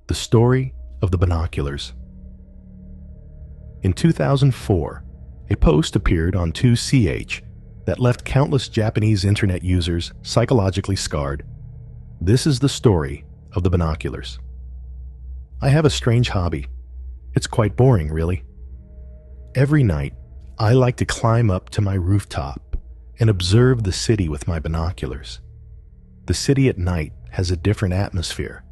The story of the binoculars. In 2004, a post appeared on 2CH that left countless Japanese internet users psychologically scarred. This is the story of the binoculars. I have a strange hobby. It's quite boring, really. Every night, I like to climb up to my rooftop and observe the city with my binoculars. The city at night has a different atmosphere,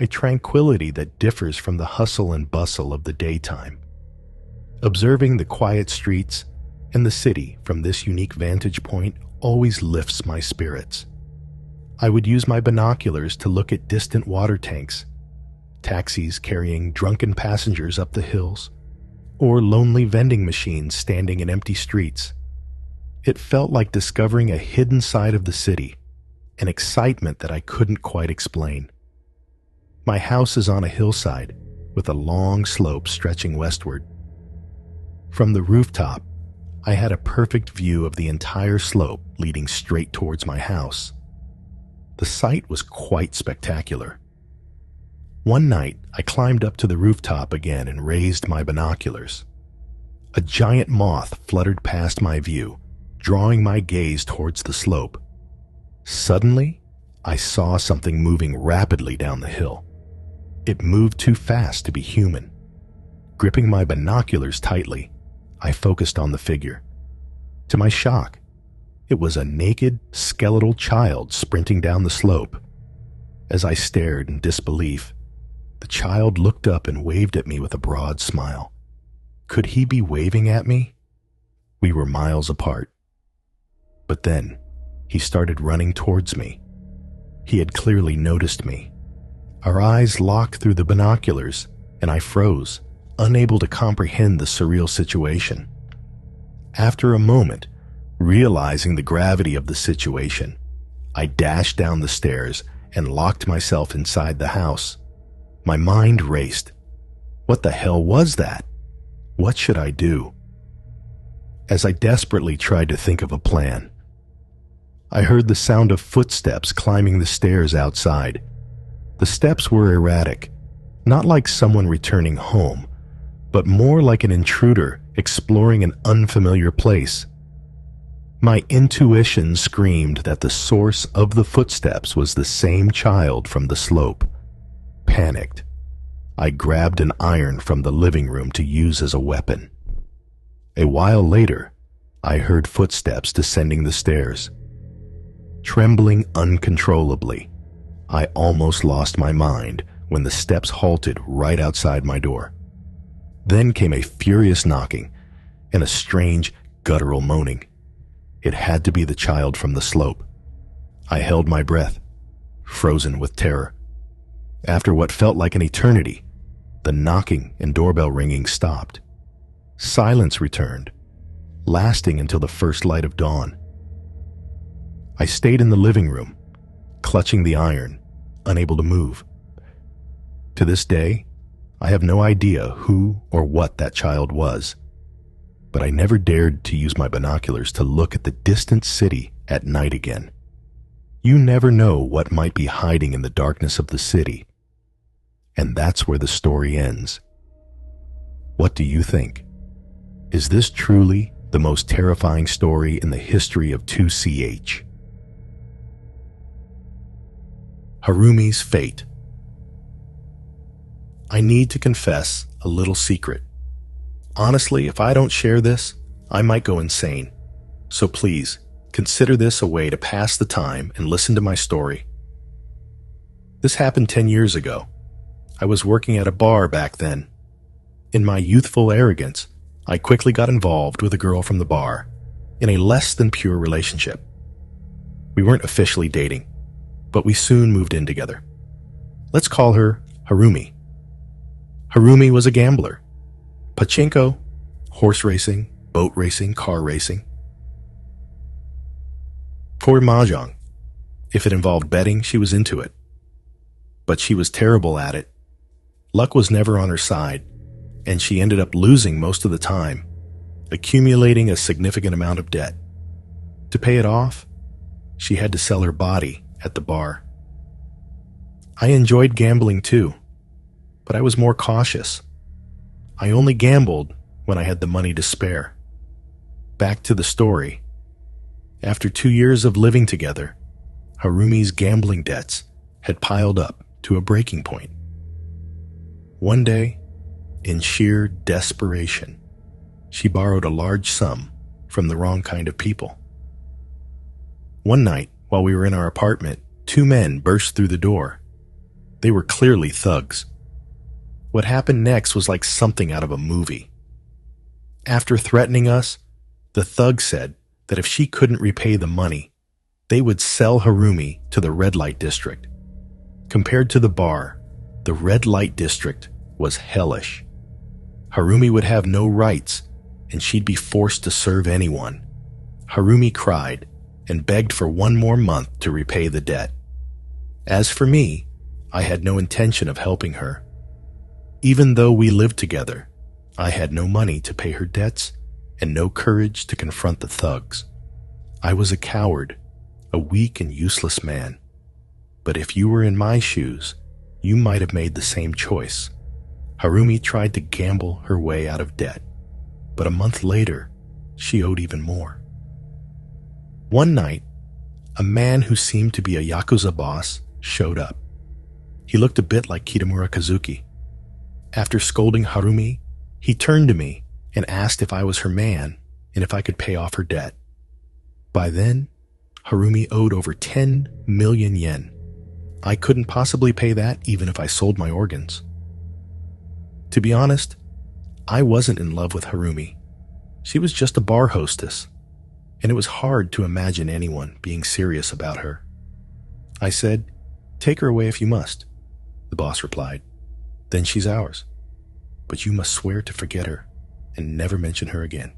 a tranquility that differs from the hustle and bustle of the daytime. Observing the quiet streets and the city from this unique vantage point always lifts my spirits. I would use my binoculars to look at distant water tanks, taxis carrying drunken passengers up the hills, or lonely vending machines standing in empty streets. It felt like discovering a hidden side of the city, an excitement that I couldn't quite explain. My house is on a hillside with a long slope stretching westward. From the rooftop, I had a perfect view of the entire slope leading straight towards my house. The sight was quite spectacular. One night, I climbed up to the rooftop again and raised my binoculars. A giant moth fluttered past my view, drawing my gaze towards the slope. Suddenly, I saw something moving rapidly down the hill. It moved too fast to be human. Gripping my binoculars tightly, I focused on the figure. To my shock, it was a naked, skeletal child sprinting down the slope. As I stared in disbelief, the child looked up and waved at me with a broad smile. Could he be waving at me? We were miles apart. But then, he started running towards me. He had clearly noticed me. Our eyes locked through the binoculars, and I froze, unable to comprehend the surreal situation. After a moment, realizing the gravity of the situation, I dashed down the stairs and locked myself inside the house. My mind raced. What the hell was that? What should I do? As I desperately tried to think of a plan, I heard the sound of footsteps climbing the stairs outside. The steps were erratic, not like someone returning home, but more like an intruder exploring an unfamiliar place. My intuition screamed that the source of the footsteps was the same child from the slope. Panicked, I grabbed an iron from the living room to use as a weapon. A while later, I heard footsteps descending the stairs. Trembling uncontrollably, I almost lost my mind when the steps halted right outside my door. Then came a furious knocking and a strange, guttural moaning. It had to be the child from the slope. I held my breath, frozen with terror. After what felt like an eternity, the knocking and doorbell ringing stopped. Silence returned, lasting until the first light of dawn. I stayed in the living room, clutching the iron, unable to move. To this day, I have no idea who or what that child was, but I never dared to use my binoculars to look at the distant city at night again. You never know what might be hiding in the darkness of the city, and that's where the story ends. What do you think? Is this truly the most terrifying story in the history of 2CH? Harumi's fate. I need to confess a little secret. Honestly, if I don't share this, I might go insane. So please, consider this a way to pass the time and listen to my story. This happened 10 years ago. I was working at a bar back then. In my youthful arrogance, I quickly got involved with a girl from the bar in a less than pure relationship. We weren't officially dating, but we soon moved in together. Let's call her Harumi. Harumi was a gambler. Pachinko, horse racing, boat racing, car racing. For mahjong. If it involved betting, she was into it. But she was terrible at it. Luck was never on her side, and she ended up losing most of the time, accumulating a significant amount of debt. To pay it off, she had to sell her body at the bar. I enjoyed gambling too, but I was more cautious. I only gambled when I had the money to spare. Back to the story. After 2 years of living together, Harumi's gambling debts had piled up to a breaking point. One day, in sheer desperation, she borrowed a large sum from the wrong kind of people. One night, while we were in our apartment, 2 men burst through the door. They were clearly thugs. What happened next was like something out of a movie. After threatening us, the thugs said that if she couldn't repay the money, they would sell Harumi to the red light district. Compared to the bar, the red light district was hellish. Harumi would have no rights, and she'd be forced to serve anyone. Harumi cried and begged for 1 more month to repay the debt. As for me, I had no intention of helping her. Even though we lived together, I had no money to pay her debts and no courage to confront the thugs. I was a coward, a weak and useless man. But if you were in my shoes, you might have made the same choice. Harumi tried to gamble her way out of debt, but a month later, she owed even more. One night, a man who seemed to be a yakuza boss showed up. He looked a bit like Kitamura Kazuki. After scolding Harumi, he turned to me and asked if I was her man and if I could pay off her debt. By then, Harumi owed over 10 million yen. I couldn't possibly pay that even if I sold my organs. To be honest, I wasn't in love with Harumi. She was just a bar hostess, and it was hard to imagine anyone being serious about her. I said, "Take her away if you must," the boss replied. "Then she's ours. But you must swear to forget her and never mention her again."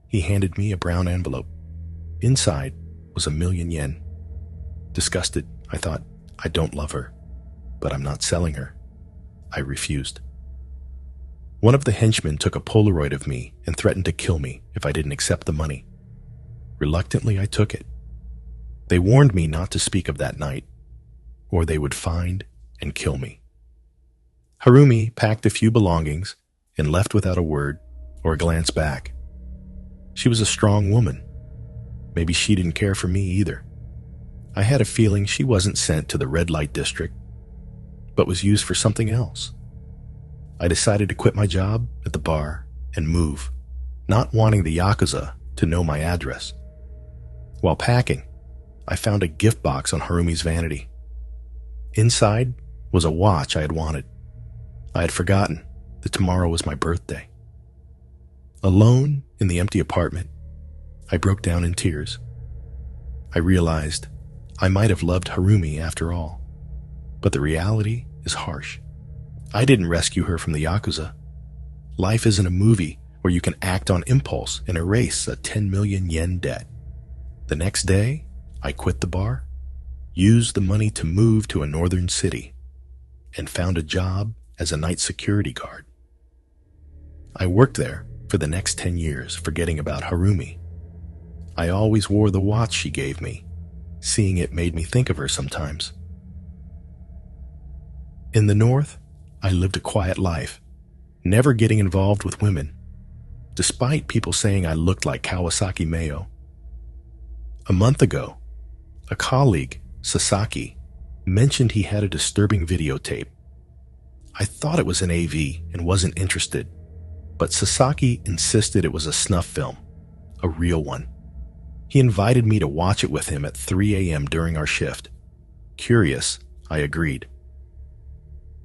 He handed me a brown envelope. Inside was 1,000,000 yen. Disgusted, I thought, I don't love her, but I'm not selling her. I refused. One of the henchmen took a Polaroid of me and threatened to kill me if I didn't accept the money. Reluctantly, I took it. They warned me not to speak of that night, or they would find and kill me. Harumi packed a few belongings and left without a word or a glance back. She was a strong woman. Maybe she didn't care for me either. I had a feeling she wasn't sent to the red light district, but was used for something else. I decided to quit my job at the bar and move, not wanting the yakuza to know my address. While packing, I found a gift box on Harumi's vanity. Inside was a watch I had wanted. I had forgotten that tomorrow was my birthday. Alone in the empty apartment, I broke down in tears. I realized I might have loved Harumi after all, but the reality is harsh. I didn't rescue her from the yakuza. Life isn't a movie where you can act on impulse and erase a 10 million yen debt. The next day, I quit the bar, used the money to move to a northern city, and found a job as a night security guard. I worked there for the next 10 years, forgetting about Harumi. I always wore the watch she gave me. Seeing it made me think of her sometimes. In the north, I lived a quiet life, never getting involved with women, despite people saying I looked like Kawasaki Mayo. A month ago, a colleague, Sasaki, mentioned he had a disturbing videotape. I thought it was an AV and wasn't interested, but Sasaki insisted it was a snuff film, a real one. He invited me to watch it with him at 3 a.m. during our shift. Curious, I agreed.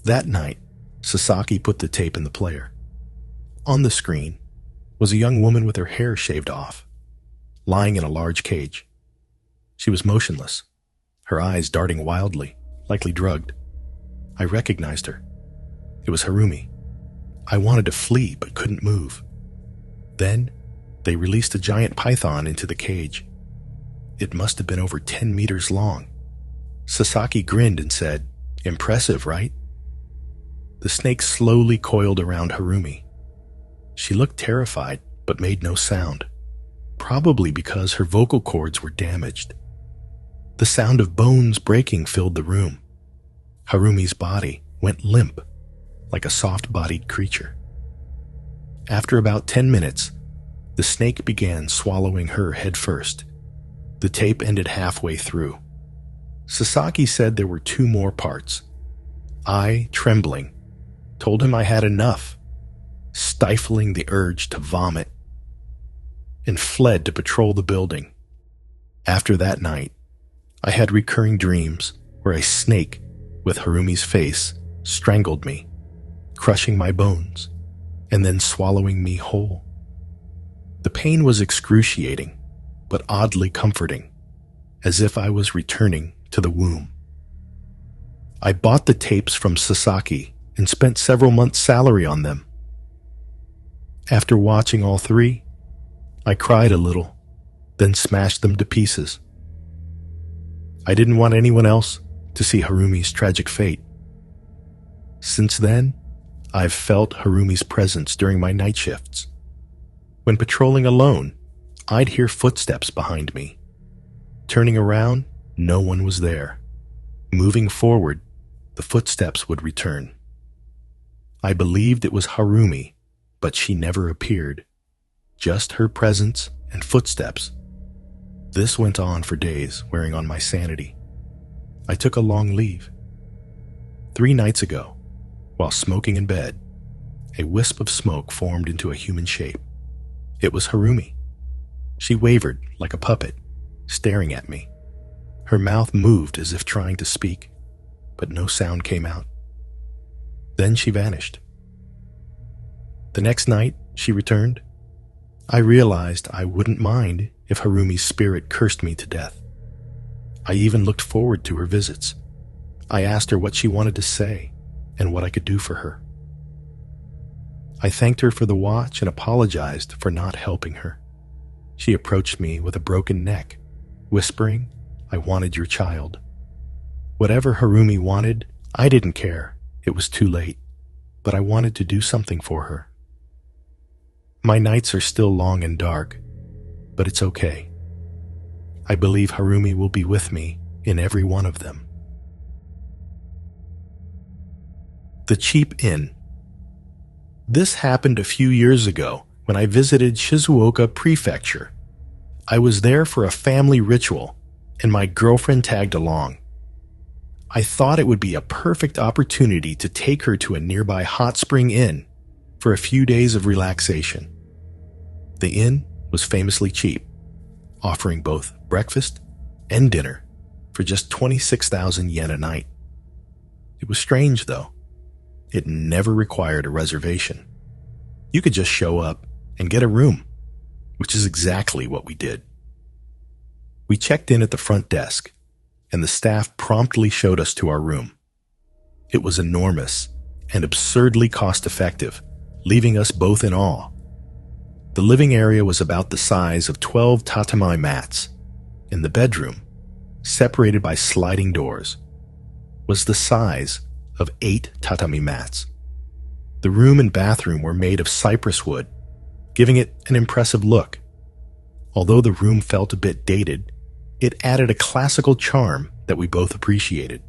That night, Sasaki put the tape in the player. On the screen was a young woman with her hair shaved off, lying in a large cage. She was motionless, her eyes darting wildly, likely drugged. I recognized her. It was Harumi. I wanted to flee but couldn't move. Then, they released a giant python into the cage. It must have been over 10 meters long. Sasaki grinned and said, "Impressive, right?" The snake slowly coiled around Harumi. She looked terrified but made no sound, probably because her vocal cords were damaged. The sound of bones breaking filled the room. Harumi's body went limp, like a soft-bodied creature. After about 10 minutes, the snake began swallowing her head first. The tape ended halfway through. Sasaki said there were 2 more parts. I, trembling, told him I had enough, stifling the urge to vomit, and fled to patrol the building. After that night, I had recurring dreams where a snake with Harumi's face strangled me, crushing my bones, and then swallowing me whole. The pain was excruciating, but oddly comforting, as if I was returning to the womb. I bought the tapes from Sasaki and spent several months' salary on them. After watching all 3, I cried a little, then smashed them to pieces. I didn't want anyone else to see Harumi's tragic fate. Since then, I've felt Harumi's presence during my night shifts. When patrolling alone, I'd hear footsteps behind me. Turning around, no one was there. Moving forward, the footsteps would return. I believed it was Harumi, but she never appeared. Just her presence and footsteps. This went on for days, wearing on my sanity. I took a long leave. 3 nights ago, while smoking in bed, a wisp of smoke formed into a human shape. It was Harumi. She wavered like a puppet, staring at me. Her mouth moved as if trying to speak, but no sound came out. Then she vanished. The next night, she returned. I realized I wouldn't mind if Harumi's spirit cursed me to death. I even looked forward to her visits. I asked her what she wanted to say and what I could do for her. I thanked her for the watch and apologized for not helping her. She approached me with a broken neck, whispering, "I wanted your child." Whatever Harumi wanted, I didn't care. It was too late, but I wanted to do something for her. My nights are still long and dark, but it's okay. I believe Harumi will be with me in every one of them. The Cheap Inn. This happened a few years ago when I visited Shizuoka Prefecture. I was there for a family ritual, and my girlfriend tagged along. I thought it would be a perfect opportunity to take her to a nearby hot spring inn for a few days of relaxation. The inn was famously cheap, offering both breakfast and dinner for just 26,000 yen a night. It was strange, though. It never required a reservation. You could just show up and get a room, which is exactly what we did. We checked in at the front desk, and the staff promptly showed us to our room. It was enormous and absurdly cost-effective, leaving us both in awe. The living area was about the size of 12 tatami mats, and the bedroom, separated by sliding doors, was the size of 8 tatami mats. The room and bathroom were made of cypress wood, giving it an impressive look. Although the room felt a bit dated, it added a classical charm that we both appreciated.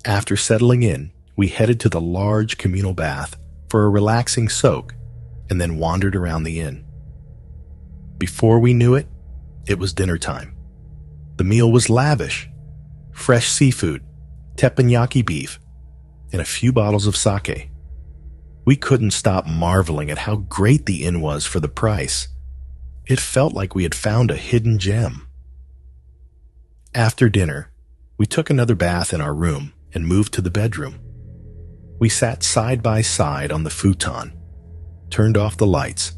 After settling in, we headed to the large communal bath for a relaxing soak and then wandered around the inn. Before we knew it, it was dinner time. The meal was lavish: fresh seafood, teppanyaki beef, and a few bottles of sake. We couldn't stop marveling at how great the inn was for the price. It felt like we had found a hidden gem. After dinner, we took another bath in our room and moved to the bedroom. We sat side by side on the futon, turned off the lights,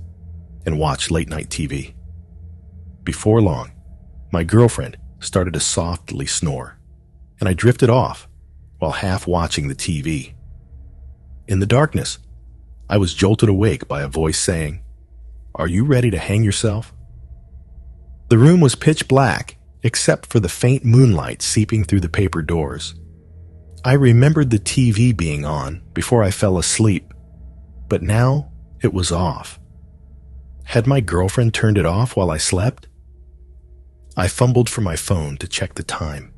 and watched late-night TV. Before long, my girlfriend started to softly snore, and I drifted off while half watching the TV. In the darkness, I was jolted awake by a voice saying, "Are you ready to hang yourself?" The room was pitch black, except for the faint moonlight seeping through the paper doors. I remembered the TV being on before I fell asleep, but now it was off. Had my girlfriend turned it off while I slept? I fumbled for my phone to check the time.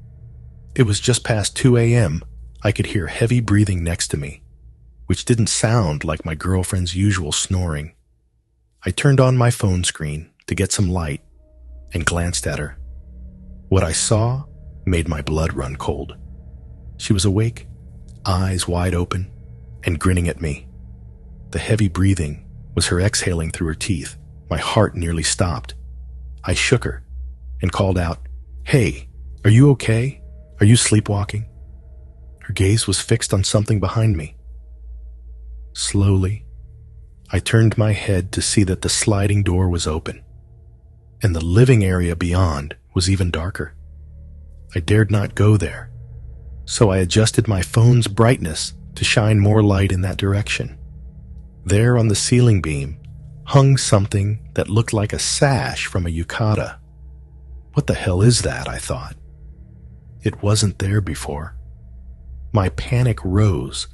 It was just past 2 a.m. I could hear heavy breathing next to me. which didn't sound like my girlfriend's usual snoring. I turned on my phone screen to get some light and glanced at her. What I saw made my blood run cold. She was awake, eyes wide open, and grinning at me. The heavy breathing was her exhaling through her teeth. My heart nearly stopped. I shook her and called out, "Hey, are you okay? Are you sleepwalking?" Her gaze was fixed on something behind me. Slowly, I turned my head to see that the sliding door was open, and the living area beyond was even darker. I dared not go there, so I adjusted my phone's brightness to shine more light in that direction. There on the ceiling beam hung something that looked like a sash from a yukata. What the hell is that, I thought. It wasn't there before. My panic rose.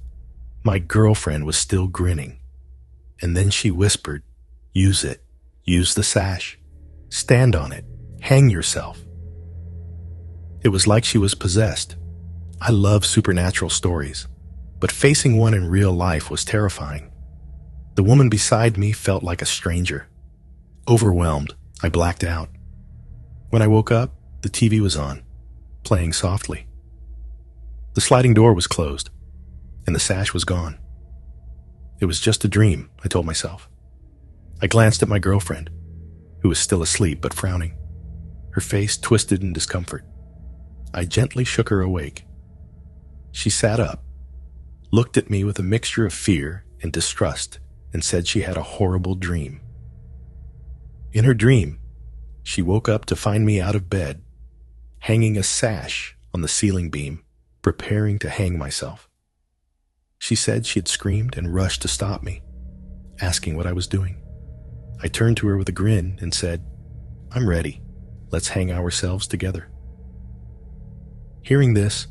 My girlfriend was still grinning. And then she whispered, "Use it. Use the sash. Stand on it. Hang yourself." It was like she was possessed. I love supernatural stories, but facing one in real life was terrifying. The woman beside me felt like a stranger. Overwhelmed, I blacked out. When I woke up, the TV was on, playing softly. The sliding door was closed, and the sash was gone. It was just a dream, I told myself. I glanced at my girlfriend, who was still asleep but frowning, her face twisted in discomfort. I gently shook her awake. She sat up, looked at me with a mixture of fear and distrust, and said she had a horrible dream. In her dream, she woke up to find me out of bed, hanging a sash on the ceiling beam, preparing to hang myself. She said she had screamed and rushed to stop me, asking what I was doing. I turned to her with a grin and said, "I'm ready. Let's hang ourselves together." Hearing this,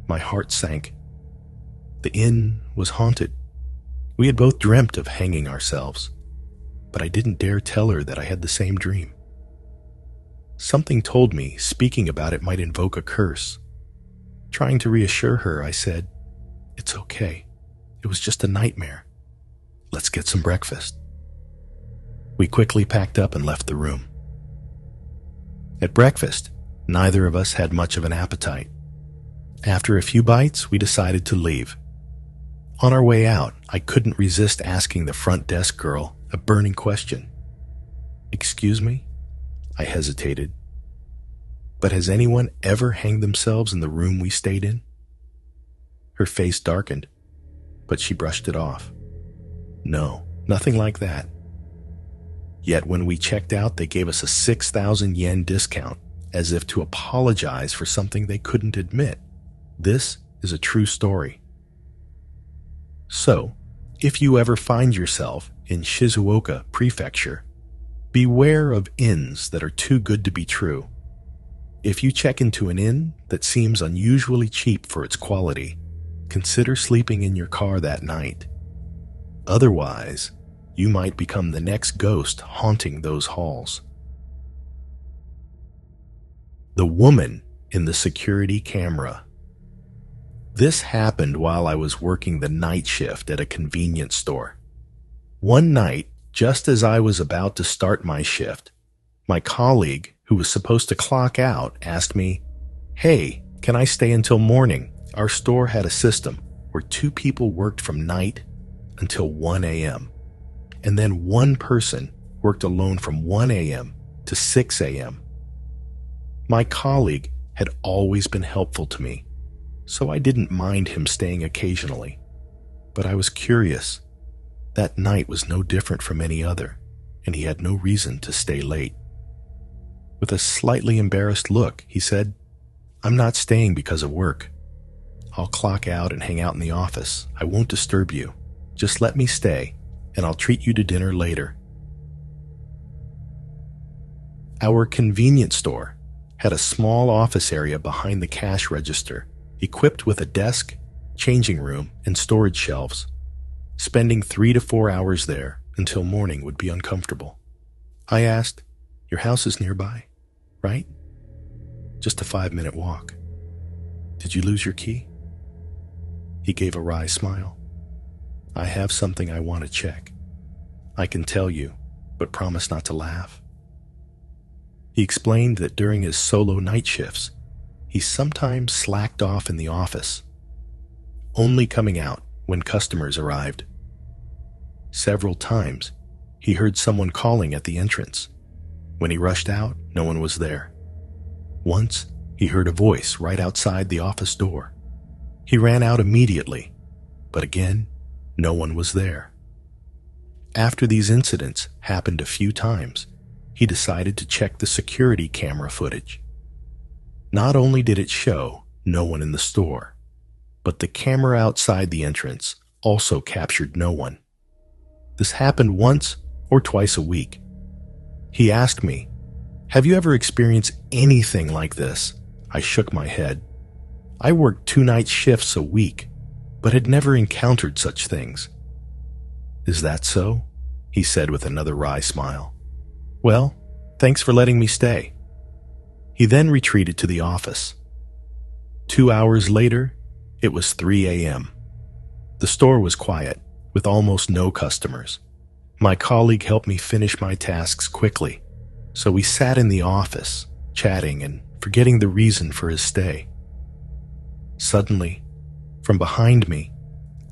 my heart sank. The inn was haunted. We had both dreamt of hanging ourselves, but I didn't dare tell her that I had the same dream. Something told me speaking about it might invoke a curse. Trying to reassure her, I said, "It's okay. It was just a nightmare. Let's get some breakfast." We quickly packed up and left the room. At breakfast, neither of us had much of an appetite. After a few bites, we decided to leave. On our way out, I couldn't resist asking the front desk girl a burning question. "Excuse me?" I hesitated. "But has anyone ever hanged themselves in the room we stayed in?" Her face darkened, but she brushed it off. "No, nothing like that." Yet when we checked out, they gave us a 6,000 yen discount, as if to apologize for something they couldn't admit. This is a true story. So, if you ever find yourself in Shizuoka Prefecture, beware of inns that are too good to be true. If you check into an inn that seems unusually cheap for its quality, consider sleeping in your car that night. Otherwise, you might become the next ghost haunting those halls. The woman in the security camera. This happened while I was working the night shift at a convenience store. One night, just as I was about to start my shift, my colleague, who was supposed to clock out, asked me, "Hey, can I stay until morning?" Our store had a system where 2 people worked from night until 1 a.m., and then one person worked alone from 1 a.m. to 6 a.m. My colleague had always been helpful to me, so I didn't mind him staying occasionally. But I was curious. That night was no different from any other, and he had no reason to stay late. With a slightly embarrassed look, he said, "I'm not staying because of work. I'll clock out and hang out in the office. I won't disturb you. Just let me stay, and I'll treat you to dinner later." Our convenience store had a small office area behind the cash register, equipped with a desk, changing room, and storage shelves. Spending 3 to 4 hours there until morning would be uncomfortable. I asked, "Your house is nearby, right?" "Just a 5-minute walk." "Did you lose your key?" He gave a wry smile. I have something I want to check. I can tell you, but promise not to laugh." He explained that during his solo night shifts, he sometimes slacked off in the office, only coming out when customers arrived. Several times, he heard someone calling at the entrance. When he rushed out, no one was there. Once, he heard a voice right outside the office door. He ran out immediately, but again, no one was there. After these incidents happened a few times, he decided to check the security camera footage. Not only did it show no one in the store, but the camera outside the entrance also captured no one. This happened once or twice a week. He asked me, "Have you ever experienced anything like this?" I shook my head. I worked 2 night shifts a week, but had never encountered such things. "Is that so?" he said with another wry smile. "Well, thanks for letting me stay." He then retreated to the office. 2 hours later, it was 3 a.m. The store was quiet, with almost no customers. My colleague helped me finish my tasks quickly, so we sat in the office, chatting and forgetting the reason for his stay. Suddenly, from behind me,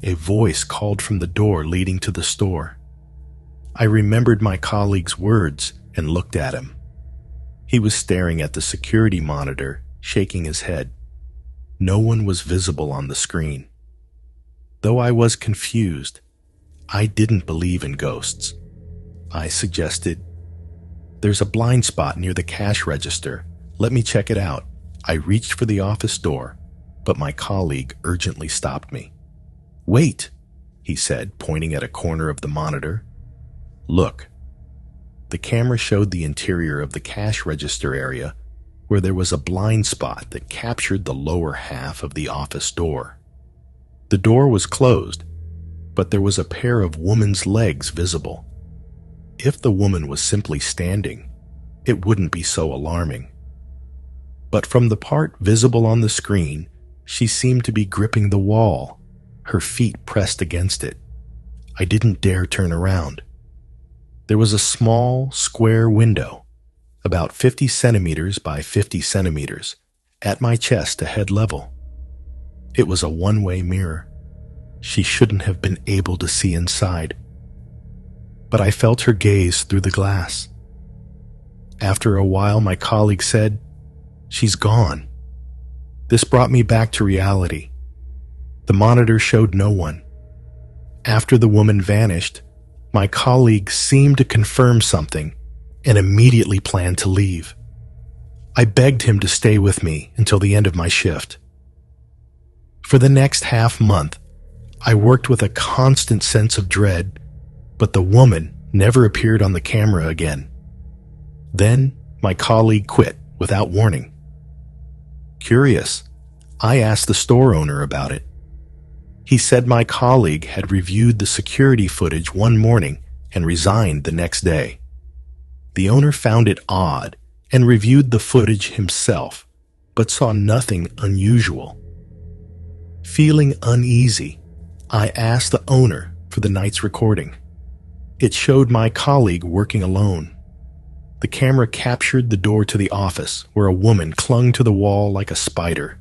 a voice called from the door leading to the store. I remembered my colleague's words and looked at him. He was staring at the security monitor, shaking his head. No one was visible on the screen. Though I was confused, I didn't believe in ghosts. I suggested, "There's a blind spot near the cash register. Let me check it out." I reached for the office door, but my colleague urgently stopped me. "Wait," he said, pointing at a corner of the monitor. "Look." The camera showed the interior of the cash register area, where there was a blind spot that captured the lower half of the office door. The door was closed, but there was a pair of woman's legs visible. If the woman was simply standing, it wouldn't be so alarming. But from the part visible on the screen, she seemed to be gripping the wall, her feet pressed against it. I didn't dare turn around. There was a small, square window, about 50 centimeters by 50 centimeters, at my chest to head level. It was a one-way mirror. She shouldn't have been able to see inside. But I felt her gaze through the glass. After a while, my colleague said, "She's gone." This brought me back to reality. The monitor showed no one. After the woman vanished, my colleague seemed to confirm something and immediately planned to leave. I begged him to stay with me until the end of my shift. For the next half-month, I worked with a constant sense of dread, but the woman never appeared on the camera again. Then, my colleague quit without warning. Curious, I asked the store owner about it. He said my colleague had reviewed the security footage one morning and resigned the next day. The owner found it odd and reviewed the footage himself, but saw nothing unusual. Feeling uneasy, I asked the owner for the night's recording. It showed my colleague working alone. The camera captured the door to the office, where a woman clung to the wall like a spider.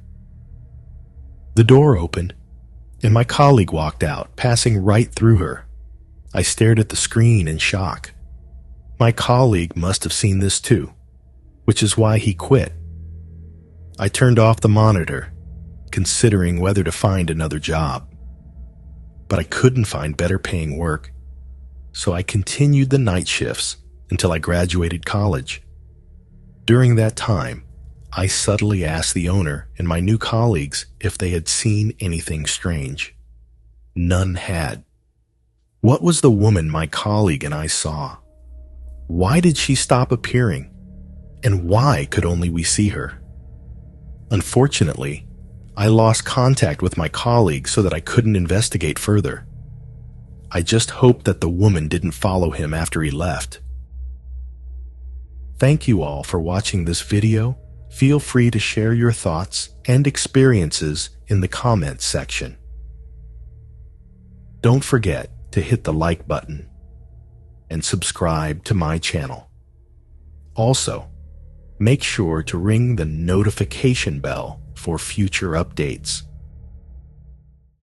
The door opened, and my colleague walked out, passing right through her. I stared at the screen in shock. My colleague must have seen this too, which is why he quit. I turned off the monitor, considering whether to find another job. But I couldn't find better paying work, so I continued the night shifts until I graduated college. During that time, I subtly asked the owner and my new colleagues if they had seen anything strange. None had. What was the woman my colleague and I saw? Why did she stop appearing? And why could only we see her? Unfortunately, I lost contact with my colleague so that I couldn't investigate further. I just hoped that the woman didn't follow him after he left. Thank you all for watching this video. Feel free to share your thoughts and experiences in the comments section. Don't forget to hit the like button and subscribe to my channel. Also, make sure to ring the notification bell for future updates.